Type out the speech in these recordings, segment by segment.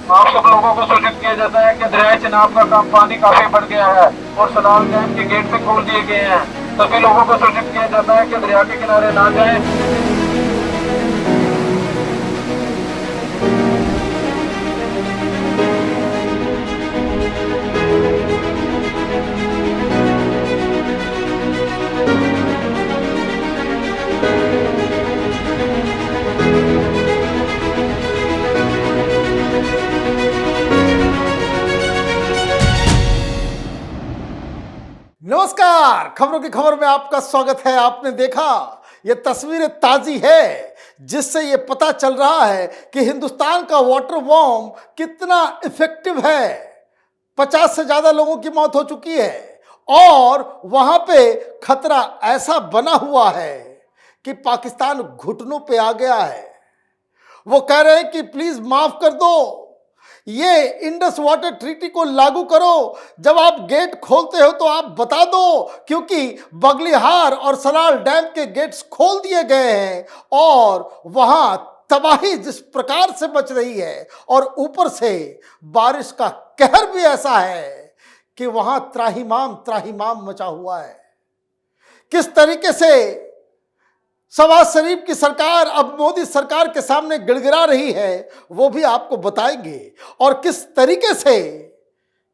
आप सब लोगों को सूचित किया जाता है कि दरियाए चिनाब का पानी काफी बढ़ गया है और सलाल डैम के गेट से खोल दिए गए हैं। सभी लोगों को सूचित किया जाता है कि दरिया के किनारे ना जाएं। नमस्कार, खबरों की खबर में आपका स्वागत है। आपने देखा ये तस्वीरें ताजी है जिससे ये पता चल रहा है कि हिंदुस्तान का वाटर बॉम्ब कितना इफेक्टिव है। 50 से ज्यादा लोगों की मौत हो चुकी है और वहां पे खतरा ऐसा बना हुआ है कि पाकिस्तान घुटनों पे आ गया है। वो कह रहे हैं कि प्लीज माफ कर दो, ये इंडस वाटर ट्रीटी को लागू करो। जब आप गेट खोलते हो तो आप बता दो, क्योंकि बगलिहार और सलाल डैम के गेट्स खोल दिए गए हैं और वहां तबाही जिस प्रकार से मच रही है और ऊपर से बारिश का कहर भी ऐसा है कि वहां त्राहिमाम त्राहिमाम मचा हुआ है। किस तरीके से शहबाज शरीफ की सरकार अब मोदी सरकार के सामने गिड़गिड़ा रही है वो भी आपको बताएंगे, और किस तरीके से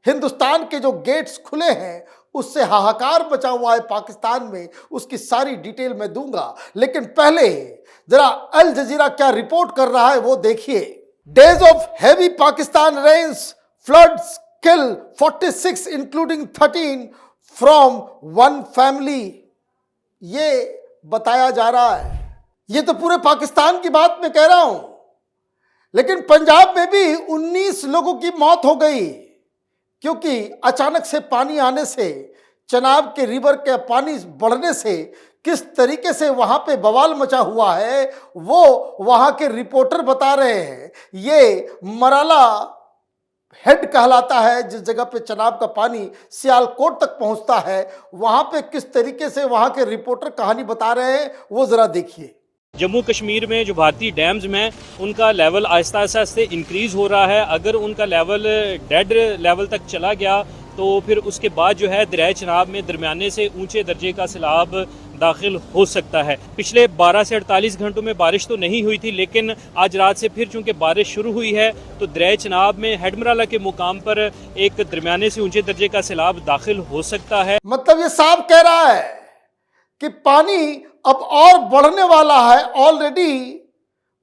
हिंदुस्तान के जो गेट्स खुले हैं उससे हाहाकार मचा हुआ है पाकिस्तान में, उसकी सारी डिटेल मैं दूंगा। लेकिन पहले जरा अल जजीरा क्या रिपोर्ट कर रहा है वो देखिए। Days of heavy Pakistan rains floods kill 46 including 13 from one family, ये बताया जा रहा है। ये तो पूरे पाकिस्तान की बात मैं कह रहा हूं, लेकिन पंजाब में भी 19 लोगों की मौत हो गई क्योंकि अचानक से पानी आने से, चनाब के रिवर के पानी बढ़ने से किस तरीके से वहां पे बवाल मचा हुआ है वो वहां के रिपोर्टर बता रहे हैं। ये मराला हेड कहलाता है जिस जगह पे चनाब का पानी सियालकोट तक पहुंचता है। वहां पे किस तरीके से वहां के रिपोर्टर कहानी बता रहे हैं वो जरा देखिए। जम्मू कश्मीर में जो भारतीय डैम्स में उनका लेवल आहिस्ता आहिस्ता से इंक्रीज़ हो रहा है। अगर उनका लेवल डेड लेवल तक चला गया तो फिर उसके बाद जो है दरियाए चिनाब में दरमियाने से ऊंचे दर्जे का सैलाब दाखिल हो सकता है। पिछले 12 से 48 घंटों में बारिश तो नहीं हुई थी, लेकिन आज रात से फिर चूंकि बारिश शुरू हुई है तो दरियाए चिनाब में हेडमराला के मुकाम पर एक दरमियाने से ऊंचे दर्जे का सैलाब दाखिल हो सकता है। मतलब ये साफ कह रहा है कि पानी अब और बढ़ने वाला है। ऑलरेडी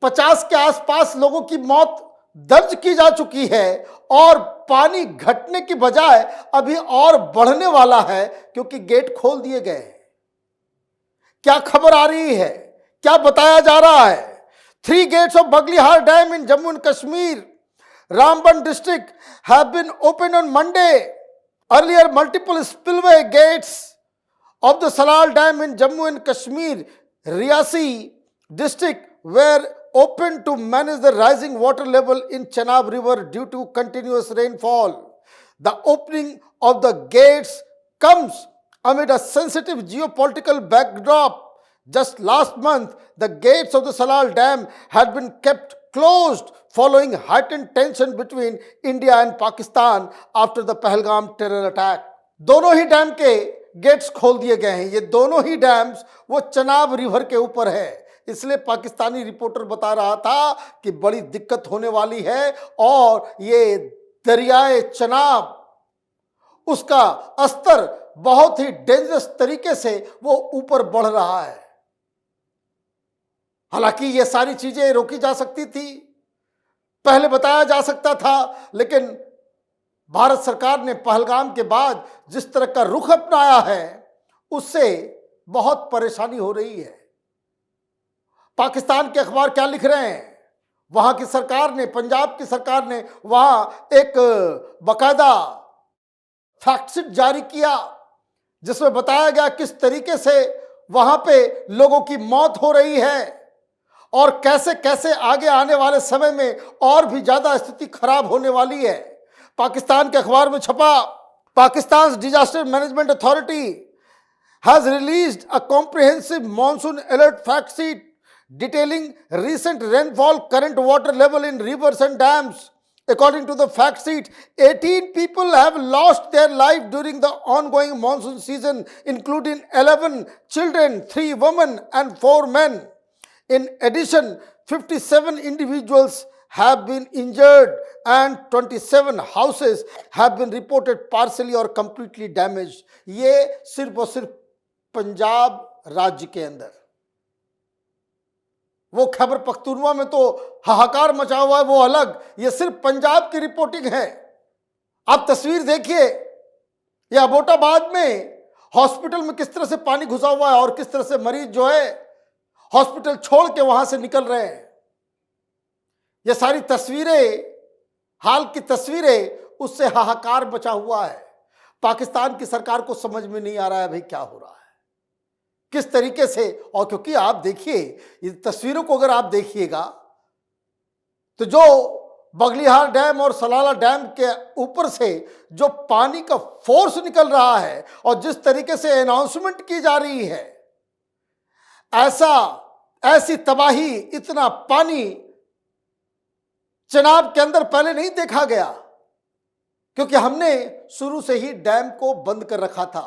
50 के आसपास लोगों की मौत दर्ज की जा चुकी है और पानी घटने की बजाय अभी और बढ़ने वाला है क्योंकि गेट खोल दिए गए हैं। क्या खबर आ रही है, क्या बताया जा रहा है? 3 gates of Baglihar Dam in Jammu and Kashmir, Ramban district have been opened on Monday. Earlier, multiple spillway gates of the Salal Dam in Jammu and Kashmir, Riyasi district were opened to manage the rising water level in Chenab River due to continuous rainfall. The opening of the gates comes amid a sensitive geopolitical backdrop. Just last month, the gates of the Salal Dam had been kept closed following heightened tension between India and Pakistan after the Pahalgam terror attack. दोनों ही dam के gets खोल दिए गए हैं। ये दोनों ही dams वो Chenab river के ऊपर है, इसलिए पाकिस्तानी रिपोर्टर बता रहा था कि बड़ी दिक्कत होने वाली है और ये दरियाए चनाब उसका स्तर बहुत ही डेंजरस तरीके से वो ऊपर बढ़ रहा है। हालांकि ये सारी चीजें रोकी जा सकती थी, पहले बताया जा सकता था, लेकिन भारत सरकार ने पहलगाम के बाद जिस तरह का रुख अपनाया है उससे बहुत परेशानी हो रही है। पाकिस्तान के अखबार क्या लिख रहे हैं? वहां की सरकार ने, पंजाब की सरकार ने वहां एक बकायदा फैक्टशीट जारी किया जिसमें बताया गया किस तरीके से वहां पे लोगों की मौत हो रही है और कैसे कैसे आगे आने वाले समय में और भी ज्यादा स्थिति खराब होने वाली है। पाकिस्तान के अखबार में छपा, Pakistan disaster management authority has released a comprehensive monsoon alert fact sheet detailing recent rainfall, current water level in rivers and dams, According to the fact sheet, 18 people have lost their life during the ongoing monsoon season, including 11 children, 3 women and 4 men. In addition, 57 individuals have been injured and 27 houses have been reported partially or completely damaged. ये सिर्फ और सिर्फ पंजाब राज्य के अंदर। वो खैबर पख्तूनवा में तो हाहाकार मचा हुआ है, वो अलग। ये सिर्फ पंजाब की रिपोर्टिंग है। आप तस्वीर देखिए, ये अबोटाबाद में हॉस्पिटल में किस तरह से पानी घुसा हुआ है और किस तरह से मरीज जो है हॉस्पिटल छोड़ के वहां से निकल रहे हैं। ये सारी तस्वीरें, हाल की तस्वीरें, उससे हाहाकार मचा हुआ है। पाकिस्तान की सरकार को समझ में नहीं आ रहा है भाई क्या हो रहा है, किस तरीके से। और क्योंकि आप देखिए इन तस्वीरों को, अगर आप देखिएगा तो जो बगलिहार डैम और सलाला डैम के ऊपर से जो पानी का फोर्स निकल रहा है और जिस तरीके से अनाउंसमेंट की जा रही है, ऐसी तबाही, इतना पानी चनाब के अंदर पहले नहीं देखा गया, क्योंकि हमने शुरू से ही डैम को बंद कर रखा था।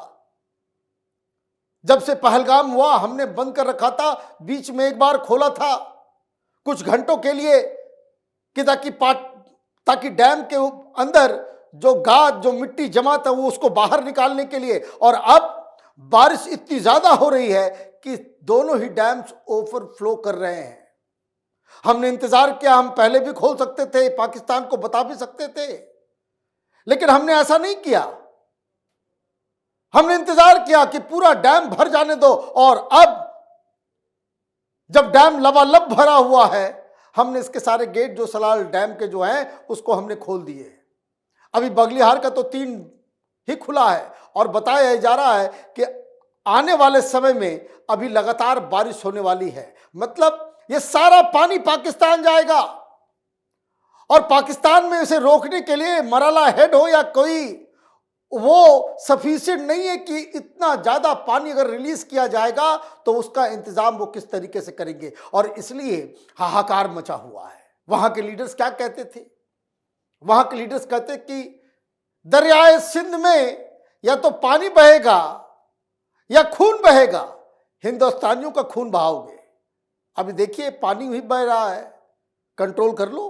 जब से पहलगाम हुआ हमने बंद कर रखा था, बीच में एक बार खोला था कुछ घंटों के लिए कि ताकि डैम के अंदर जो गाद, जो मिट्टी जमा था वो उसको बाहर निकालने के लिए। और अब बारिश इतनी ज्यादा हो रही है कि दोनों ही डैम्स ओवरफ्लो कर रहे हैं। हमने इंतजार किया, हम पहले भी खोल सकते थे, पाकिस्तान को बता भी सकते थे, लेकिन हमने ऐसा नहीं किया। हमने इंतजार किया कि पूरा डैम भर जाने दो, और अब जब डैम लबालब भरा हुआ है, हमने इसके सारे गेट जो सलाल डैम के जो हैं उसको हमने खोल दिए। अभी बगलिहार का तो 3 ही खुला है और बताया जा रहा है कि आने वाले समय में अभी लगातार बारिश होने वाली है। मतलब ये सारा पानी पाकिस्तान जाएगा, और पाकिस्तान में इसे रोकने के लिए मराला हेड हो या कोई, वो सफिशिएंट नहीं है कि इतना ज्यादा पानी अगर रिलीज किया जाएगा तो उसका इंतजाम वो किस तरीके से करेंगे। और इसलिए हाहाकार मचा हुआ है। वहां के लीडर्स क्या कहते थे? वहां के लीडर्स कहते कि दरियाए सिंध में या तो पानी बहेगा या खून बहेगा, हिंदुस्तानियों का खून बहाओगे। अभी देखिए पानी ही बह रहा है, कंट्रोल कर लो।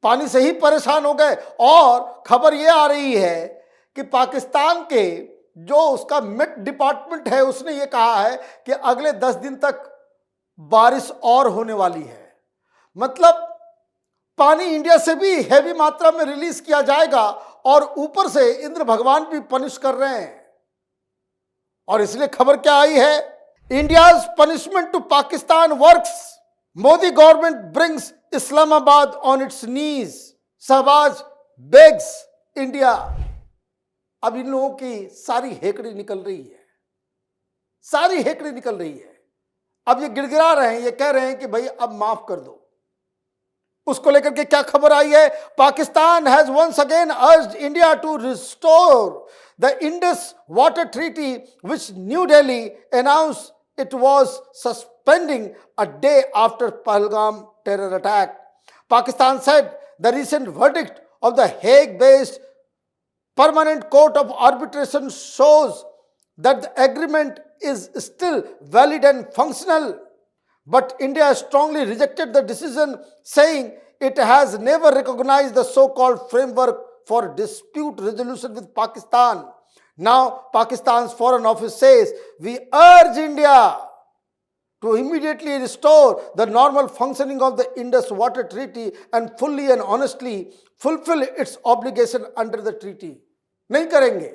पानी से ही परेशान हो गए। और खबर यह आ रही है कि पाकिस्तान के जो उसका मेट डिपार्टमेंट है उसने ये कहा है कि अगले 10 दिन तक बारिश और होने वाली है। मतलब पानी इंडिया से भी हैवी मात्रा में रिलीज किया जाएगा, और ऊपर से इंद्र भगवान भी पनिश कर रहे हैं। और इसलिए खबर क्या आई है, India's punishment to Pakistan works, Modi government brings Islamabad on its knees, Shahbaz begs India. अब इन लोगों की सारी हेकड़ी निकल रही है, सारी हेकड़ी निकल रही है। अब ये गिड़गिड़ा रहे हैं, ये कह रहे हैं कि भाई अब माफ कर दो। उसको लेकर के क्या खबर आई है, Pakistan has once again urged India to restore the Indus water treaty which New Delhi announced it was suspending a day after Pahalgam terror attack. Pakistan said the recent verdict of the Hague-based Permanent Court of Arbitration shows that the agreement is still valid and functional, but India strongly rejected the decision, saying it has never recognized the so-called framework for dispute resolution with Pakistan. Now, Pakistan's Foreign Office says, we urge India to immediately restore the normal functioning of the Indus Water Treaty and fully and honestly fulfill its obligation under the treaty. नहीं करेंगे।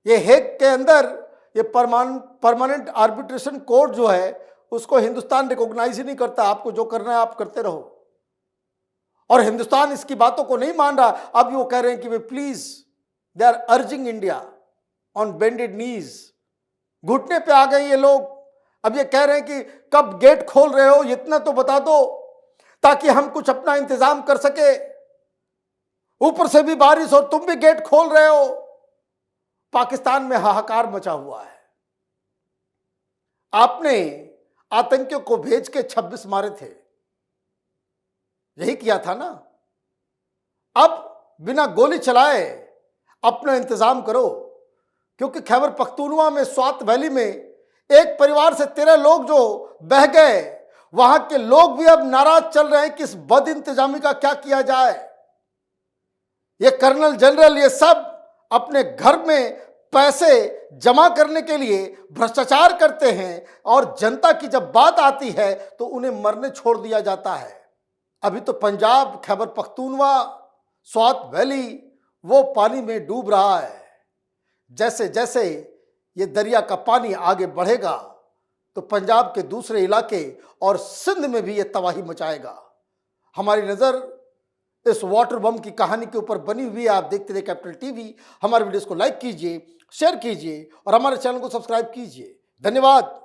ये Hague के अंदर ये permanent arbitration court जो है उसको Hindustan recognise ही नहीं करता। आपको जो करना है आप करते रहो, और हिंदुस्तान इसकी बातों को नहीं मान रहा। अब वो कह रहे हैं कि वे please, they are urging India on bended knees. घुटने पे आ गए ये लोग। अब ये कह रहे हैं कि कब गेट खोल रहे हो, इतना तो बता दो ताकि हम कुछ अपना इंतजाम कर सके। ऊपर से भी बारिश और तुम भी गेट खोल रहे हो। पाकिस्तान में हाहाकार मचा हुआ है। आपने आतंकियों को भेज के 26 मारे थे। यही किया था ना। अब बिना गोली चलाए अपना इंतजाम करो, क्योंकि खैबर पख्तूनवा में स्वात वैली में एक परिवार से 13 लोग जो बह गए, वहां के लोग भी अब नाराज चल रहे हैं कि इस बद इंतजामी का क्या किया जाए। ये कर्नल जनरल ये सब अपने घर में पैसे जमा करने के लिए भ्रष्टाचार करते हैं और जनता की जब बात आती है तो उन्हें मरने छोड़ दिया जाता है। अभी तो पंजाब, खैबर पख्तूनवा, स्वात वैली वो पानी में डूब रहा है। जैसे जैसे ये दरिया का पानी आगे बढ़ेगा तो पंजाब के दूसरे इलाके और सिंध में भी ये तबाही मचाएगा। हमारी नज़र इस वाटर बम की कहानी के ऊपर बनी हुई है। आप देखते रहिए कैपिटल टीवी। हमारे वीडियोस को लाइक कीजिए, शेयर कीजिए और हमारे चैनल को सब्सक्राइब कीजिए। धन्यवाद।